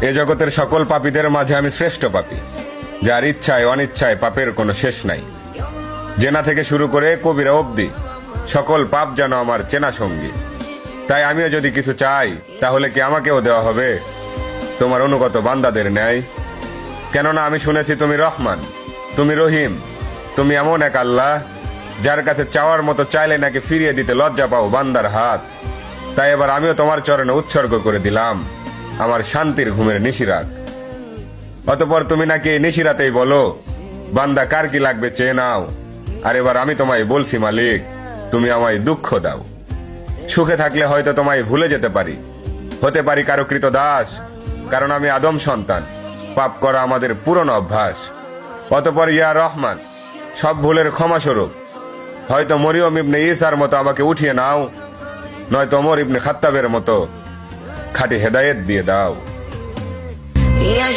এ জগতের সকল পাপীদের মাঝে আমি শ্রেষ্ঠ পাপী, যার ইচ্ছায় অনিচ্ছায় পাপের কোনো শেষ নাই। জেনা থেকে শুরু করে কবিরা অবধি সকল পাপ যেন আমার চেনা সঙ্গী। তাই আমিও যদি কিছু চাই, তাহলে কি আমাকেও দেওয়া হবে তোমার অনুগত বান্দাদের ন্যায়? কেননা আমি শুনেছি তুমি রহমান, তুমি রহিম, তুমি এমন এক আল্লাহ যার কাছে চাওয়ার মতো চাইলে নাকি ফিরিয়ে দিতে লজ্জা পাও বান্দার হাত। তাই এবার আমিও তোমার চরণে উৎসর্গ করে দিলাম আমার শান্তির ঘুমের নিশিরাত। অতঃপর তুমি নাকি এই নিশিরাতেই বলো, বান্দা কার কি লাগবে চেয়ে নাও। আর এবার আমি তোমায় বলছি মালিক, তুমি আমায় দুঃখ দাও। সুখে থাকলে হয়তো তোমায় ভুলে যেতে পারি, হতে পারি কারো কৃত দাস, কারণ আমি আদম সন্তান, পাপ করা আমাদের পুরনো অভ্যাস। অতঃপর ইয়া রহমান, সব ভুলের ক্ষমা স্বরূপ হয়তো মরিয়ম ইবনে ঈসার মতো আমাকে উঠিয়ে নাও, নয়তো ওমর ইবনে খাত্তাবের মতো খাঁটি হেদায়েত দিয়ে দাও। Ya